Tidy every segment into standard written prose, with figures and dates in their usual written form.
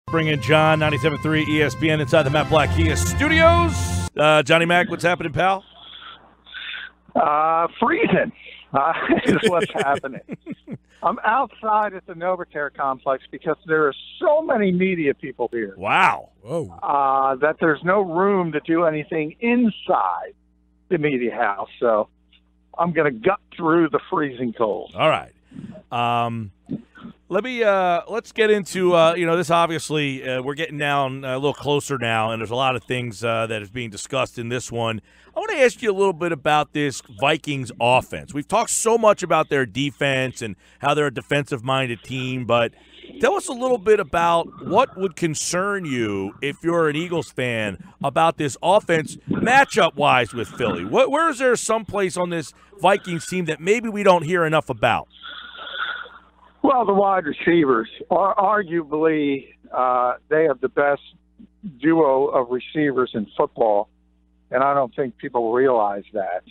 Bring in John, 97.3 ESPN inside the Matt Black Kia studios. Johnny Mac, what's happening, pal? Freezing is what's happening. I'm outside at the Novaterra complex because there are so many media people here. Wow. Whoa. That there's no room to do anything inside the media house. So I'm going to gut through the freezing cold. All right. Let's get into, this obviously, we're getting down a little closer now, and there's a lot of things that is being discussed in this one. I want to ask you a little bit about this Vikings offense. We've talked so much about their defense and how they're a defensive-minded team, but tell us a little bit about what would concern you if you're an Eagles fan about this offense matchup-wise with Philly. Where is there someplace on this Vikings team that maybe we don't hear enough about? Well, the wide receivers are arguably they have the best duo of receivers in football, and I don't think people realize that.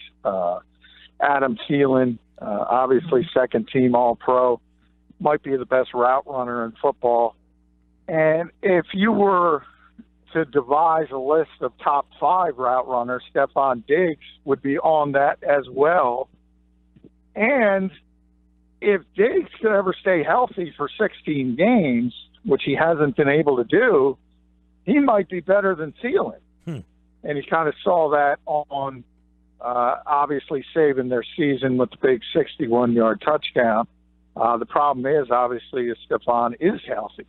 Adam Thielen, obviously second-team All-Pro, might be the best route runner in football. And if you were to devise a list of top 5 route runners, Stephon Diggs would be on that as well. And if Diggs could ever stay healthy for 16 games, which he hasn't been able to do, he might be better than Thielen. And he kind of saw that on obviously saving their season with the big 61-yard touchdown. The problem is, obviously, Stephon is healthy.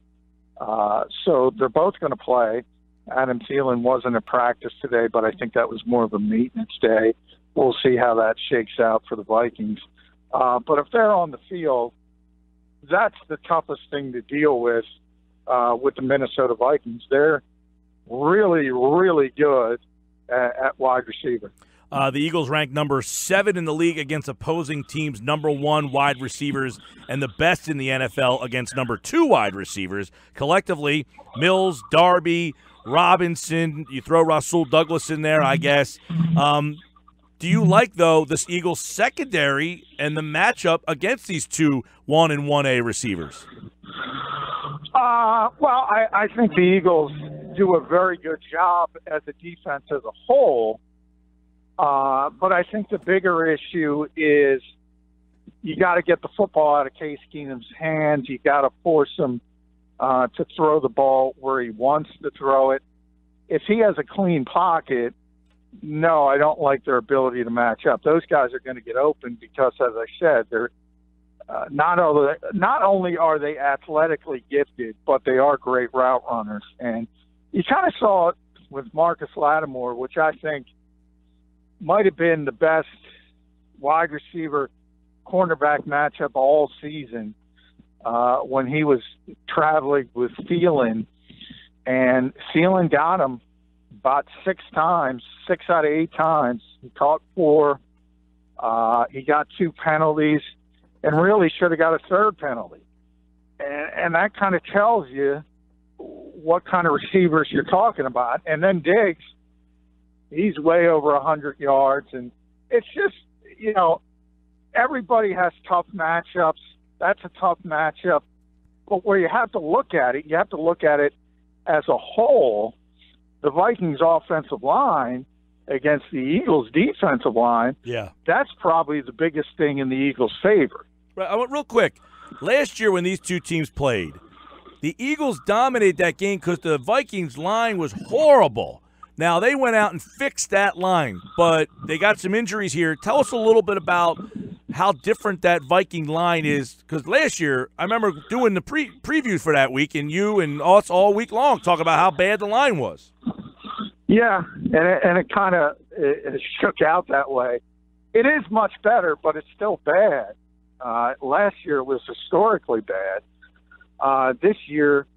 So they're both going to play. Adam Thielen wasn't at practice today, but I think that was more of a maintenance day. We'll see how that shakes out for the Vikings. But if they're on the field, that's the toughest thing to deal with the Minnesota Vikings. They're really, really good at wide receiver. The Eagles rank number 7 in the league against opposing teams' number 1 wide receivers and the best in the NFL against number 2 wide receivers. Collectively, Mills, Darby, Robinson, you throw Rasul Douglas in there, I guess. Do you like, though, this Eagles secondary and the matchup against these 2 1 and 1A receivers? Well, I think the Eagles do a very good job as a defense as a whole. But I think the bigger issue is you got to get the football out of Case Keenum's hands. You got to force him to throw the ball where he wants to throw it. If he has a clean pocket, no, I don't like their ability to match up. Those guys are going to get open because, as I said, they're not only are they athletically gifted, but they are great route runners. And you kind of saw it with Marcus Lattimore, which I think might have been the best wide receiver cornerback matchup all season when he was traveling with Thielen. And Thielen got him about 6 times, 6 out of 8 times. He caught 4. He got 2 penalties and really should have got a 3rd penalty. And that kind of tells you what kind of receivers you're talking about. And then Diggs, he's way over 100 yards. And it's just, everybody has tough matchups. That's a tough matchup. But where you have to look at it, you have to look at it as a whole. The Vikings offensive line against the Eagles defensive line, that's probably the biggest thing in the Eagles' favor. Right, real quick, last year when these 2 teams played, the Eagles dominated that game because the Vikings line was horrible. Now, they went out and fixed that line, but they got some injuries here. Tell us a little bit about how different that Viking line is, because last year, I remember doing the previews for that week, and you and us all week long talk about how bad the line was. Yeah, and it kind of shook out that way. It is much better, but it's still bad. Last year was historically bad. This year,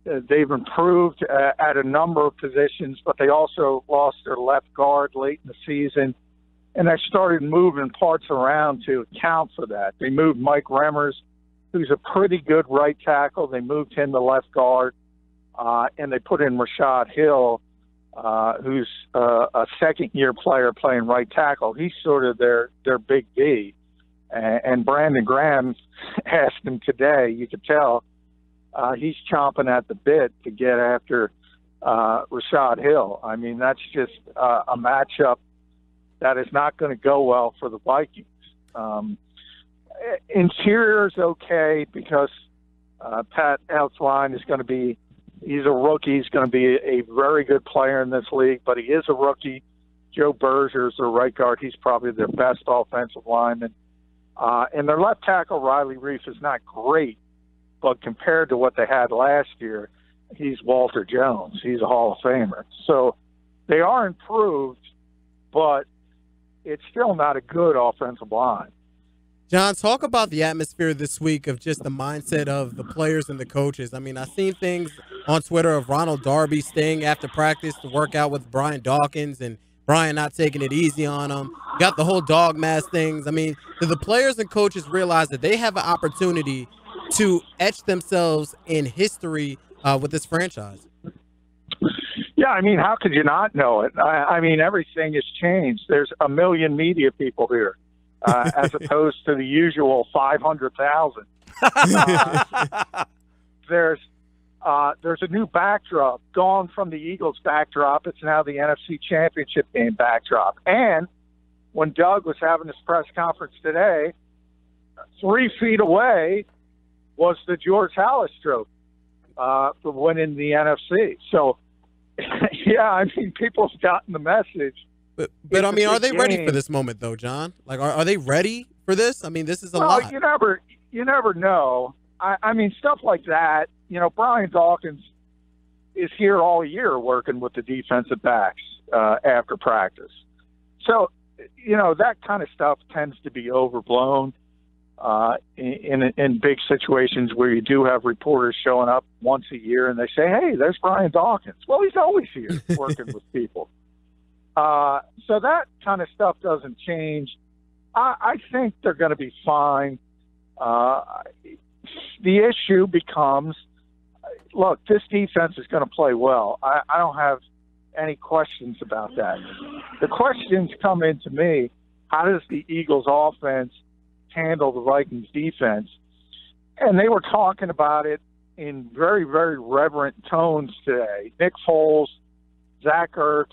they've improved at a number of positions, but they also lost their left guard late in the season, and they started moving parts around to account for that. They moved Mike Remmers, who's a pretty good right tackle. They moved him to left guard, and they put in Rashad Hill, who's a second-year player playing right tackle. He's sort of their big D. And Brandon Graham asked him today, you could tell he's chomping at the bit to get after Rashad Hill. I mean, that's just a matchup that is not going to go well for the Vikings. Interior is okay because Pat Elflein is going to be – he's a rookie. He's going to be a very good player in this league, but he is a rookie. Joe Berger is their right guard. He's probably their best offensive lineman. And their left tackle, Riley Reef, is not great, but compared to what they had last year, he's Walter Jones. He's a Hall of Famer. So they are improved, but it's still not a good offensive line. John, talk about the atmosphere this week of just the mindset of the players and the coaches. I mean, I've seen things on Twitter of Ronald Darby staying after practice to work out with Brian Dawkins and Brian not taking it easy on him. You got the whole dog mask things. I mean, do the players and coaches realize that they have an opportunity to etch themselves in history with this franchise? Yeah, I mean, how could you not know it? I mean, everything has changed. There's a million media people here. As opposed to the usual 500,000. There's a new backdrop. Gone from the Eagles backdrop, it's now the NFC Championship Game backdrop. And when Doug was having his press conference today, 3 feet away was the George Halas Trophy for winning the NFC. So, yeah, I mean, people have gotten the message. But I mean, are they ready for this moment, though, John? Like, are they ready for this? I mean, this is a lot. You never know. I mean, stuff like that. You know, Brian Dawkins is here all year working with the defensive backs after practice. So, you know, that kind of stuff tends to be overblown in big situations where you do have reporters showing up once a year and they say, "Hey, there's Brian Dawkins." Well, he's always here working with people. So that kind of stuff doesn't change. I think they're going to be fine. The issue becomes, look, this defense is going to play well. I don't have any questions about that. The questions come into me, how does the Eagles offense handle the Vikings defense? And they were talking about it in very, very reverent tones today. Nick Foles, Zach Ertz,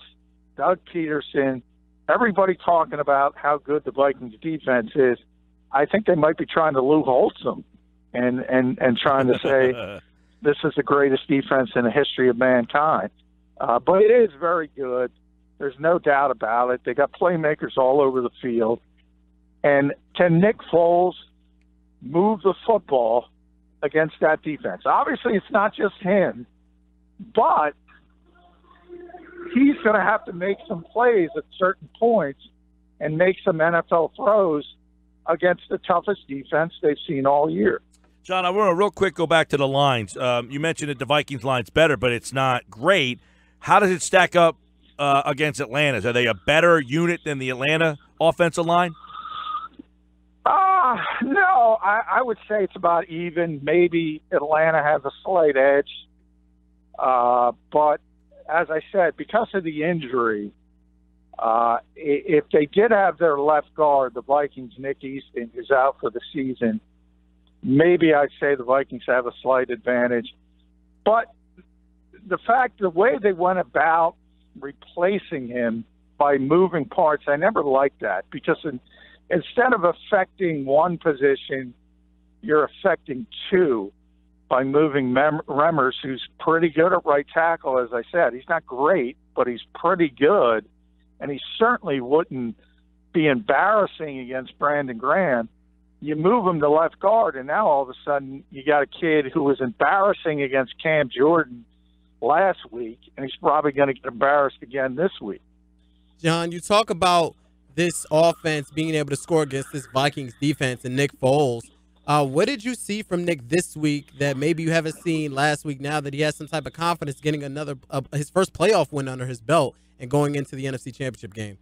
Doug Peterson, everybody talking about how good the Vikings defense is. I think they might be trying to Lou Holtz them and trying to say this is the greatest defense in the history of mankind. But it is very good. There's no doubt about it. They got playmakers all over the field. And can Nick Foles move the football against that defense? Obviously, it's not just him, but he's going to have to make some plays at certain points and make some NFL throws against the toughest defense they've seen all year. John, I want to real quick go back to the lines. You mentioned that the Vikings line's better, but it's not great. How does it stack up against Atlanta's? Are they a better unit than the Atlanta offensive line? No, I would say it's about even. Maybe Atlanta has a slight edge. But as I said, because of the injury, if they did have their left guard, the Vikings, Nick Easton, who's out for the season, maybe I'd say the Vikings have a slight advantage. But the way they went about replacing him by moving parts, I never liked that, because instead of affecting one position, you're affecting two by moving Remmers, who's pretty good at right tackle, as I said. He's not great, but he's pretty good, and he certainly wouldn't be embarrassing against Brandon Graham. You move him to left guard, and now all of a sudden you got a kid who was embarrassing against Cam Jordan last week, and he's probably going to get embarrassed again this week. John, you talk about this offense being able to score against this Vikings defense and Nick Foles. What did you see from Nick this week that maybe you haven't seen last week, now that he has some type of confidence getting his first playoff win under his belt and going into the NFC Championship game?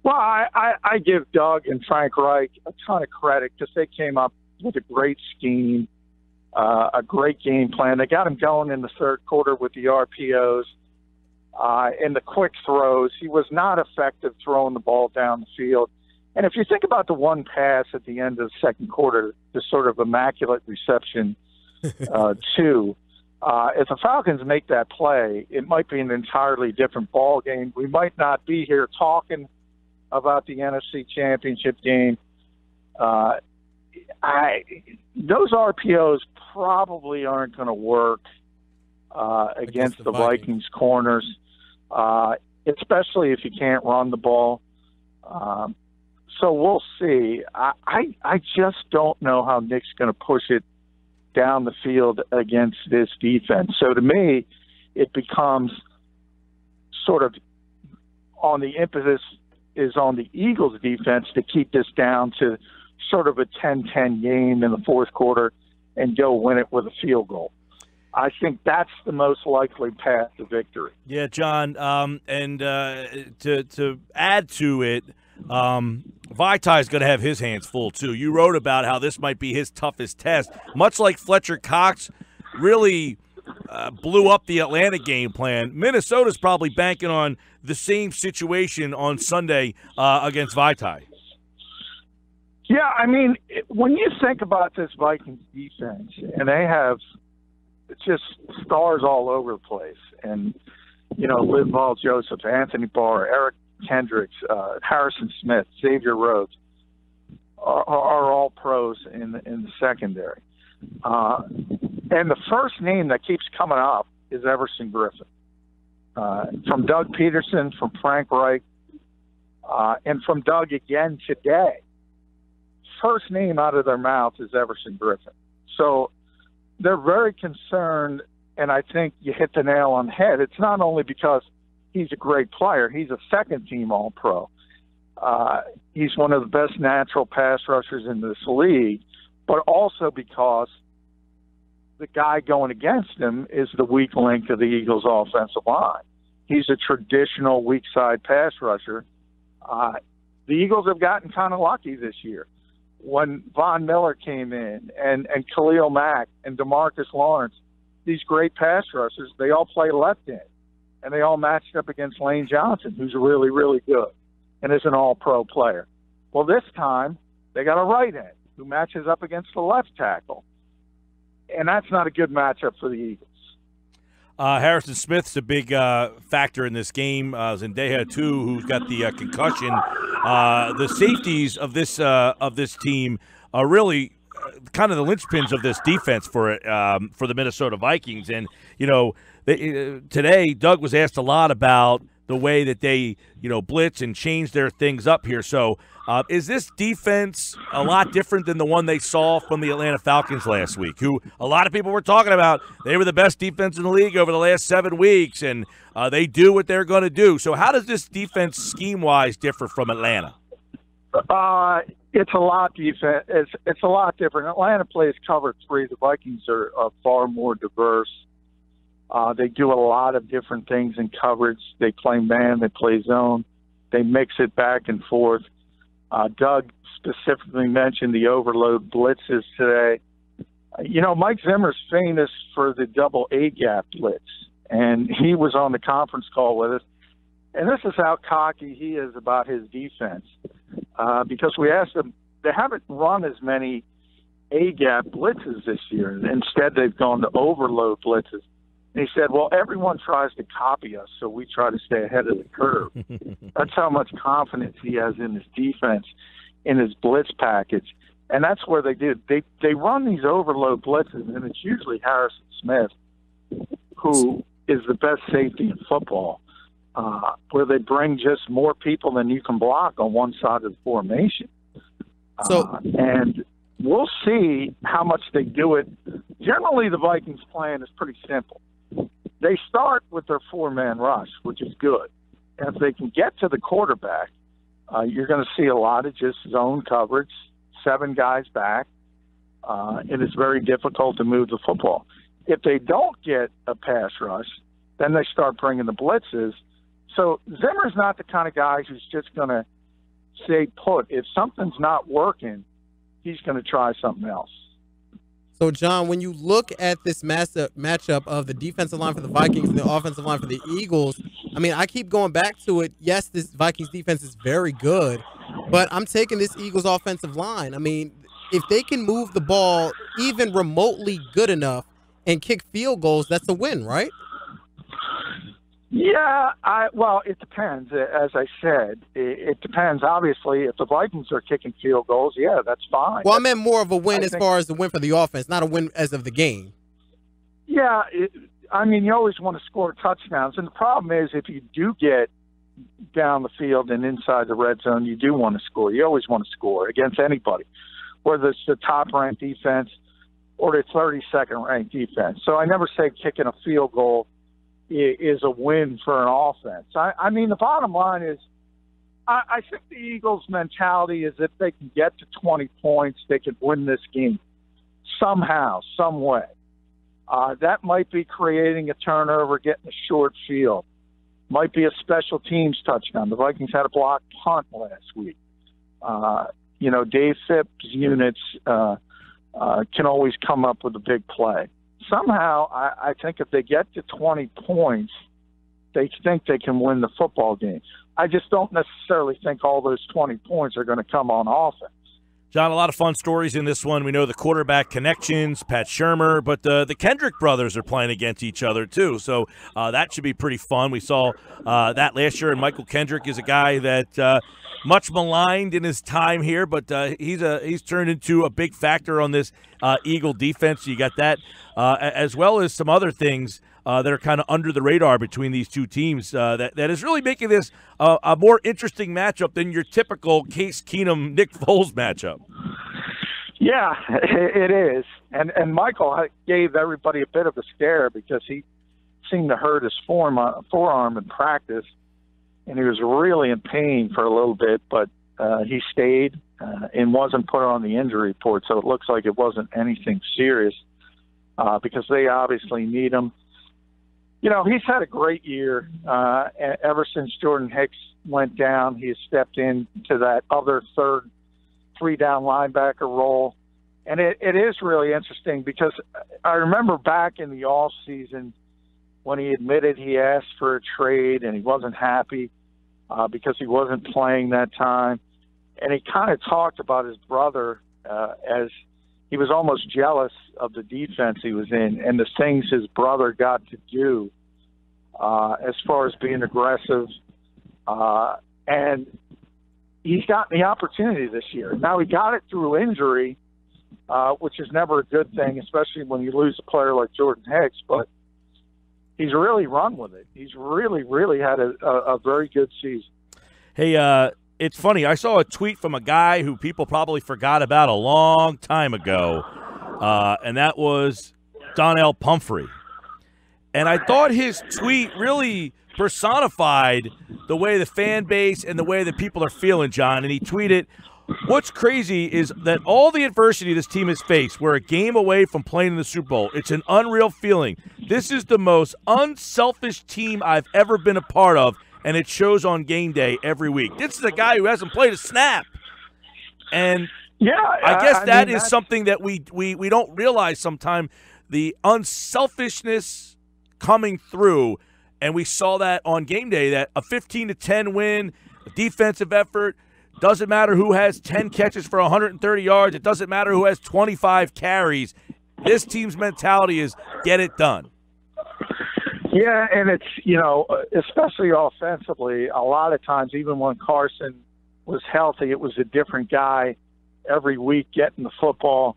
Well, I give Doug and Frank Reich a ton of credit because they came up with a great scheme, a great game plan. They got him going in the third quarter with the RPOs and the quick throws. He was not effective throwing the ball down the field. And if you think about the one pass at the end of the second quarter, the sort of immaculate reception Two, if the Falcons make that play, it might be an entirely different ball game. We might not be here talking about the NFC Championship game. Those RPOs probably aren't going to work against the Vikings corners, especially if you can't run the ball. So we'll see. I just don't know how Nick's going to push it down the field against this defense. So to me, it becomes sort of on the impetus is on the Eagles defense to keep this down to sort of a 10-10 game in the fourth quarter and go win it with a field goal. I think that's the most likely path to victory. Yeah, John, and to add to it, Vitai's going to have his hands full too. You wrote about how this might be his toughest test, much like Fletcher Cox really blew up the Atlanta game plan. Minnesota's probably banking on the same situation on Sunday against Vitai. Yeah, I mean, when you think about this Vikings defense, and they have just stars all over the place, and, you know, Linval Joseph, Anthony Barr, Eric Kendricks, Harrison Smith, Xavier Rhodes are all pros in the secondary. And the first name that keeps coming up is Everson Griffin. From Doug Peterson, from Frank Reich, and from Doug again today. First name out of their mouth is Everson Griffin. So they're very concerned, and I think you hit the nail on the head. It's not only because he's a great player. He's a second-team All-Pro. He's one of the best natural pass rushers in this league, but also because the guy going against him is the weak link of the Eagles' offensive line. He's a traditional weak-side pass rusher. The Eagles have gotten kind of lucky this year. When Von Miller came in and Khalil Mack and DeMarcus Lawrence, these great pass rushers, they all play left end. And they all matched up against Lane Johnson, who's really, really good and is an all-pro player. Well, this time they got a right end who matches up against the left tackle. And that's not a good matchup for the Eagles. Harrison Smith's a big factor in this game. Zendeja, too, who's got the concussion. The safeties of this team are really kind of the linchpins of this defense for the Minnesota Vikings. And, you know, today Doug was asked a lot about the way that they, you know, blitz and change their things up here. So is this defense a lot different than the one they saw from the Atlanta Falcons last week, who a lot of people were talking about? They were the best defense in the league over the last 7 weeks, and they do what they're going to do. So how does this defense scheme-wise differ from Atlanta? It's a lot defense. It's a lot different. Atlanta plays cover 3. The Vikings are far more diverse. They do a lot of different things in coverage. They play man, they play zone, they mix it back and forth. Doug specifically mentioned the overload blitzes today. You know, Mike Zimmer's famous for the double A-gap blitz, and he was on the conference call with us. And this is how cocky he is about his defense, because we asked him, they haven't run as many A-gap blitzes this year. Instead, they've gone to overload blitzes. And he said, well, everyone tries to copy us, so we try to stay ahead of the curve. That's how much confidence he has in his defense, in his blitz package. And that's where they do. They run these overload blitzes, and it's usually Harrison Smith, who is the best safety in football, where they bring just more people than you can block on one side of the formation. And we'll see how much they do it. Generally, the Vikings' plan is pretty simple. They start with their 4-man rush, which is good. And if they can get to the quarterback, you're going to see a lot of just zone coverage, 7 guys back, and it's very difficult to move the football. If they don't get a pass rush, then they start bringing the blitzes. So Zimmer's not the kind of guy who's just going to stay put. If something's not working, he's going to try something else. So, John, when you look at this matchup of the defensive line for the Vikings and the offensive line for the Eagles, I mean, I keep going back to it. Yes, this Vikings defense is very good, but I'm taking this Eagles offensive line. I mean, if they can move the ball even remotely good enough and kick field goals, that's a win, right? Yeah, well, it depends. As I said, it depends. Obviously, if the Vikings are kicking field goals, yeah, that's fine. Well, I meant more of a win as far as the win for the offense, not a win as of the game. Yeah, I mean, you always want to score touchdowns. And the problem is if you do get down the field and inside the red zone, you do want to score. You always want to score against anybody, whether it's the top-ranked defense or the 32nd ranked defense. So I never say kicking a field goal is a win for an offense. I mean, the bottom line is I think the Eagles' mentality is if they can get to 20 points, they can win this game somehow, some way. That might be creating a turnover, getting a short field. Might be a special teams touchdown. The Vikings had a blocked punt last week. Dave Phipps' units can always come up with a big play. Somehow, I think if they get to 20 points, they think they can win the football game. I just don't necessarily think all those 20 points are going to come on offense. John, a lot of fun stories in this one. We know the quarterback connections, Pat Shurmur, but the Kendrick brothers are playing against each other too, so that should be pretty fun. We saw that last year, and Michael Kendrick is a guy that much maligned in his time here, but he's turned into a big factor on this Eagle defense. You got that, as well as some other things that are kind of under the radar between these two teams that is really making this a more interesting matchup than your typical Case Keenum-Nick Foles matchup. Yeah, it is. And Michael gave everybody a bit of a scare because he seemed to hurt his forearm in practice, and he was really in pain for a little bit, but he stayed and wasn't put on the injury report, so it looks like it wasn't anything serious because they obviously need him. You know, he's had a great year. Ever since Jordan Hicks went down, he has stepped into that other third three-down linebacker role. And it is really interesting because I remember back in the off-season when he admitted he asked for a trade and he wasn't happy because he wasn't playing that time. And he kind of talked about his brother as he was almost jealous of the defense he was in and the things his brother got to do as far as being aggressive. And he's gotten the opportunity this year. Now, he got it through injury, which is never a good thing, especially when you lose a player like Jordan Hicks. But he's really run with it. He's really, really had a very good season. Hey, it's funny. I saw a tweet from a guy who people probably forgot about a long time ago, and that was Donnell Pumphrey. And I thought his tweet really personified the way the fan base and the way that people are feeling, John. And he tweeted, "What's crazy is that all the adversity this team has faced, we're a game away from playing in the Super Bowl. It's an unreal feeling. This is the most unselfish team I've ever been a part of, and it shows on game day every week." This is a guy who hasn't played a snap. And yeah, I guess that is something that we don't realize sometimes, the unselfishness coming through. And we saw that on game day, that a 15-10 win, a defensive effort. Doesn't matter who has 10 catches for 130 yards. It doesn't matter who has 25 carries. This team's mentality is get it done. Yeah, and it's, you know, especially offensively, a lot of times, even when Carson was healthy, it was a different guy every week getting the football.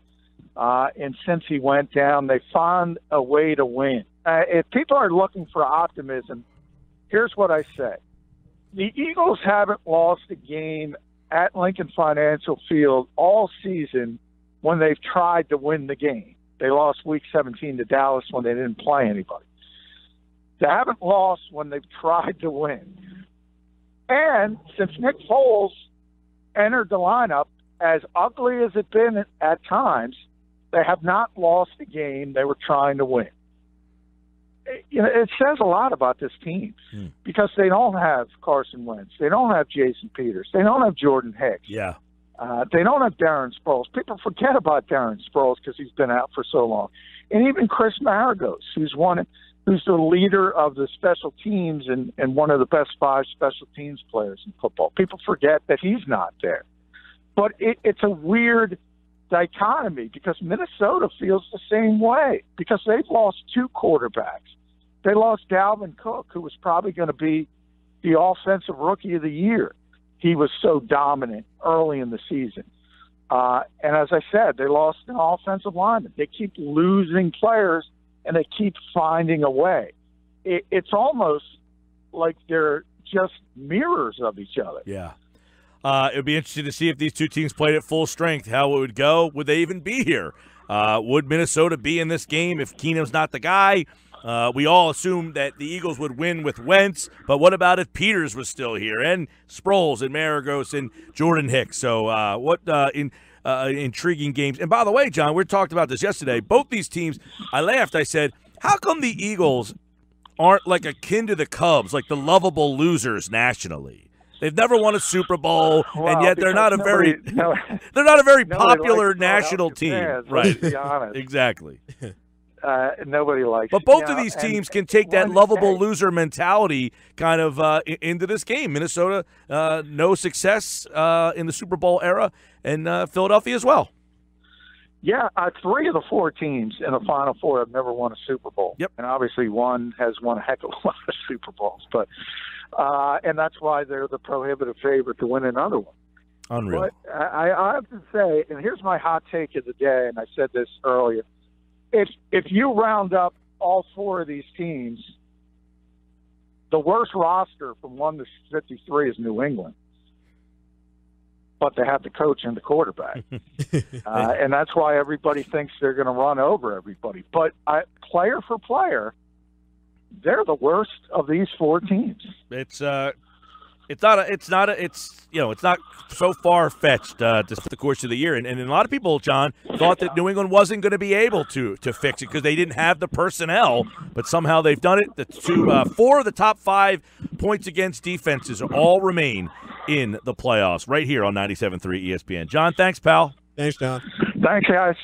And since he went down, they found a way to win. If people are looking for optimism, here's what I say. The Eagles haven't lost a game at Lincoln Financial Field all season when they've tried to win the game. They lost Week 17 to Dallas when they didn't play anybody. They haven't lost when they've tried to win. And since Nick Foles entered the lineup, as ugly as it's been at times, they have not lost a game they were trying to win. You know, it says a lot about this team because they don't have Carson Wentz. They don't have Jason Peters. They don't have Jordan Hicks. Yeah. They don't have Darren Sproles. People forget about Darren Sproles because he's been out for so long. And even Chris Maragos, who's the leader of the special teams and one of the best 5 special teams players in football. People forget that he's not there. But it's a weird dichotomy because Minnesota feels the same way because they've lost 2 quarterbacks. They lost Dalvin Cook, who was probably going to be the offensive rookie of the year. He was so dominant early in the season. And as I said, they lost an offensive lineman. They keep losing players, and they keep finding a way. It's almost like they're just mirrors of each other. Yeah. It would be interesting to see if these two teams played at full strength, how it would go. Would they even be here? Would Minnesota be in this game if Keenum's not the guy? We all assumed that the Eagles would win with Wentz, but what about if Peters was still here and Sproles and Maragos and Jordan Hicks? So what intriguing games. And by the way, John, we talked about this yesterday. Both these teams, I laughed. I said, how come the Eagles aren't like akin to the Cubs, like the lovable losers nationally? They've never won a Super Bowl, and yet they're not a very popular national team. Fans, right? Let's be honest. Exactly. Nobody likes. But both of these teams can take that lovable loser mentality kind of into this game. Minnesota, no success in the Super Bowl era, and Philadelphia as well. Yeah, 3 of the 4 teams in the Final Four have never won a Super Bowl. Yep. And obviously one has won a heck of a lot of Super Bowls. But and that's why they're the prohibitive favorite to win another one. Unreal. But I have to say, and here's my hot take of the day, and I said this earlier, if you round up all 4 of these teams, the worst roster from 1 to 53 is New England. But they have the coach and the quarterback. And that's why everybody thinks they're going to run over everybody. But player for player, they're the worst of these 4 teams. It's not so far fetched just the course of the year, and a lot of people, John, thought that New England wasn't going to be able to fix it because they didn't have the personnel, but somehow they've done it. The 4 of the top 5 points against defenses all remain in the playoffs right here on 97.3 ESPN. John, thanks, pal. Thanks, John. Thanks, guys.